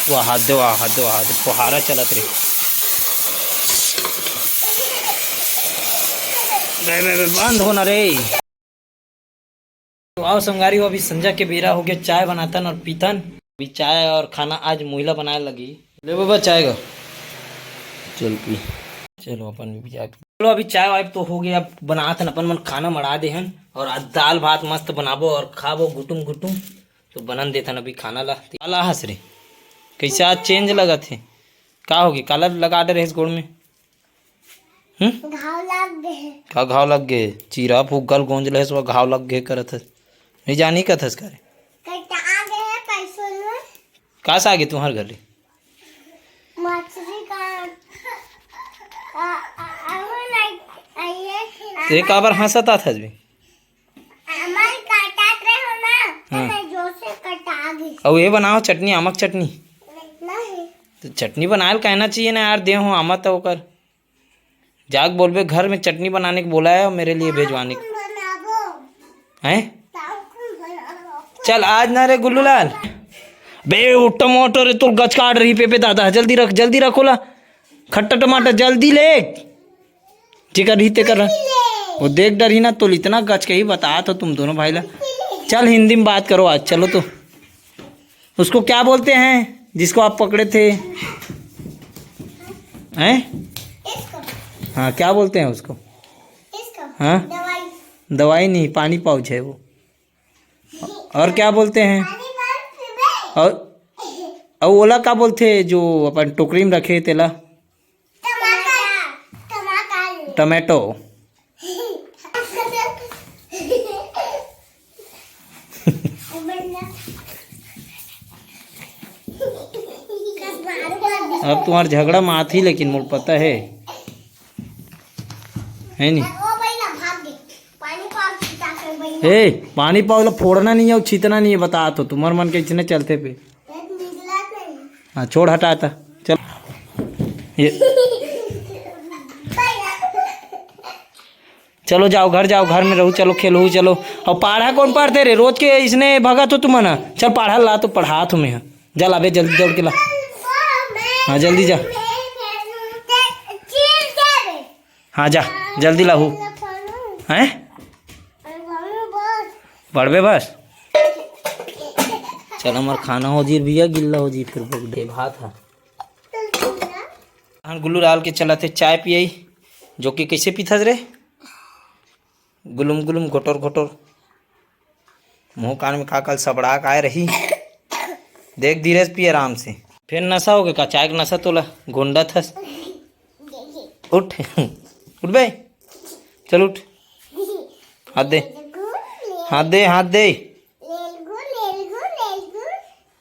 वो हाथ दो फुहारा चलत रे बंद होना रे। तो आओ संगारी हो, अभी संध्या के बेरा हो गया, चाय बनातन और पीतन। अभी चाय और खाना आज महिला बनाए लगी। ले बाबा चाय का, चल पी। चलो अपन भी चाय, चलो अभी चाय वाय तो हो गया। अब बनातन अपन मन खाना मड़ा दे हन, और आज दाल भात मस्त बनाबो और खाबो गुटुम गुटुम। तो बनन देथन अभी खाना ला। काला हंस रे, कैसे आज चेंज लगा थे? का हो गया, काला लगा दे रहे गोड़ में? घाव लग गए। का घाव लग गए? चीरा फूगल गोंज ले सो घाव लग गए करत है। नहीं जानी कथस करे कटा आ गए पैसों में। का से आगे तुम्हारे घर ले मछली का तेरे का बार हंसता था भी हमारे काटत रहे हो ना, तो जोर से कटा गई। और ये बनाओ चटनी, आमक चटनी। नहीं तो चटनी बनाए कहना चाहिए ना यार, दे हो आमत तो कर जाग बोलबे घर में चटनी बनाने को बोला है और मेरे लिए भेजवाने को है। चल आज ना रे गुल्लू लाल बे, टमाटर रे तो गच काट रही पे दादा, जल्दी रख जल्दी रखोला खट्टा टमाटर जल्दी ले। जिकर रीते कर वो देख डर ही ना तो इतना गच के ही बता तो तुम दोनों भाई ला। चल हिंदी में बात करो आज, चलो। तो उसको क्या बोलते हैं जिसको आप पकड़े थे हैं? हाँ क्या बोलते हैं उसको? हाँ दवाई नहीं, पानी पाउच है वो। और क्या बोलते हैं? और ओला क्या बोलते हैं जो अपन टोकरी में रखे तेला? टमाटो। अब तुम्हारा झगड़ा माथी, लेकिन मुझे पता है नहीं? ए पानी पाओ फोड़ना नहीं है और छीतना नहीं है, बता तो तुम्हारे मन के इतने चलते पे। हाँ छोड़ हटाता चल ये। चलो जाओ घर, जाओ घर में रहो, चलो खेलो चलो। और पढ़ा कौन पढ़ते रे रोज के? इसने भगा तो तुम ना, चल पढ़ा ला तो पढ़ा तुम्हें। जा लाबे जल्दी दौड़ के ला। हाँ जल्दी जा, हाँ जा जल्दी लाहू हैं। बढ़बे बस चल, हमार खाना हो जी भैया, गिल्ला हो जी फिर बगडे भात है। हाँ गुल्लू डाल के चला थे चाय पियाई, जो कि कैसे पीथा रे? गुलुम गुलुम घोटोर घोटोर, मुँह कान में खाकल सबड़ा का रही। देख धीरे से पिए आराम से, फिर नशा हो गया का? चाय का नशा तोला गोंडा थस। उठ उठ बे, चल उठ, हाथ दे हाथ दे हाथ दे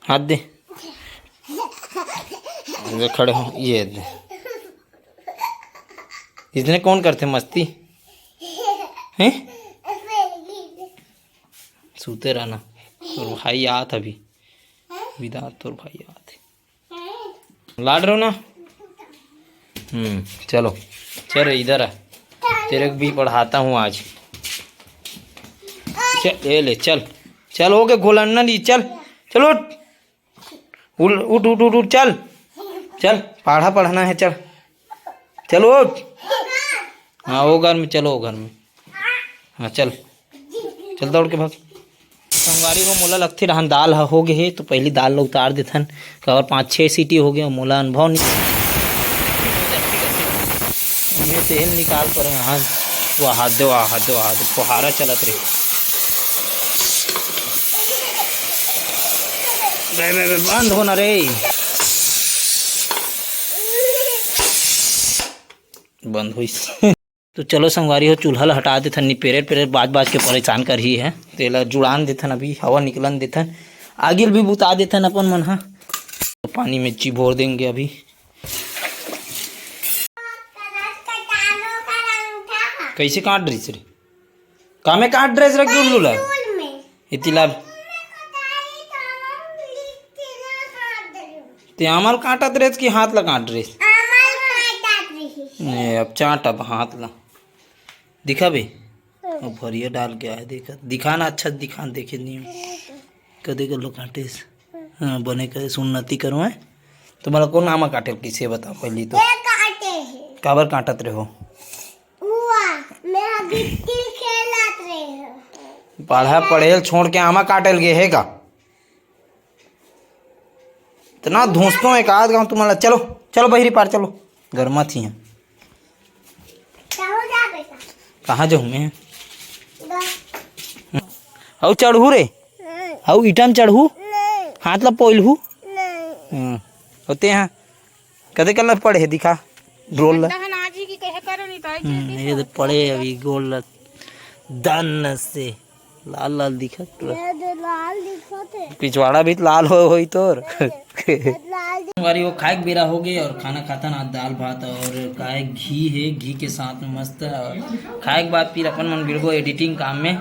हाथ दे, खड़े हो ये दे। इसने कौन करते मस्ती हैं? सूते रहना, तोर भाई आत अभी विदा, तोर भाई आते लाड रहो ना। चलो चल इधर आ, तेरे को भी पढ़ाता हूँ आज। चल ले चल चल, हो गए घोलना नहीं, चल चलो उठ उठ उठ उठ उठ, चल चल पढ़ा पढ़ना है, चल चलो उठ। हाँ वो घर में, चलो घर में। हाँ चल चल दौड़ के भाग। संगवारी को मोला लगती रहन दाल हो गए है, तो पहली दाल ला उतार देथन, और 5-6 सीटी हो गए। मोला अनुभव नहीं तेल निकाल कर वो हाथ दो फुहारा चलत रे। बंद होना रे, बंद हुई। तो चलो संगवारी हो, चूल्हा हटा देथन, नि पेरेट पेरेट बाज के परेशान कर ही है। तेला जुड़ान देथन, अभी हवा निकलन देथन, आगे भी बुता देथन अपन मन। हाँ तो पानी में चिबोर देंगे अभी। कैसे काट ड्रेस रे? का में काट ड्रेस रख गुल्लू ला इतिला ते अमल काटा ड्रेस की हाथ ला काट ड्रेस? नहीं अब चाट, अब हाथ ला दिखा बे, अब भरिया डाल के आया। देखा दिखाना अच्छा दिखा, देखे नहीं कदे कर लो काटे। हाँ बने करे उन्नति करो है। तुम्हारा कौन आमा काटे किसे बताओ पहले तो ये काटे हैं काबर काटत रहे हो हुआ मैं अभी तिल खेलत रहे हूँ पढ़ा पढ़ेल छोड़ के आमा काटेल गे है का इतना धूसतो एक आध गाँव तुम्हारा चलो चलो बहिरी पार चलो गर्मा थी हैं चाहो जा बेटा कहाँ जाऊँ मैं नहीं औ चढ़ू रे औ ईटन चढ़ू नहीं हाथ ला पोइलहू नहीं होते हैं कदे कल पढ़े है दिखा ड्रोल ला ये तो पढ़े अभी गोल ला दान से लाल लाल दिखा पूरा ये लाल दिखते पिछवाड़ा भी लाल होई तोर लाल हमारी वो खाए के बेरा हो गई और खाना खाता ना दाल भात और काय घी है घी के साथ में मस्त है और खाए के बाद फिर अपन मन गिरगो एडिटिंग काम में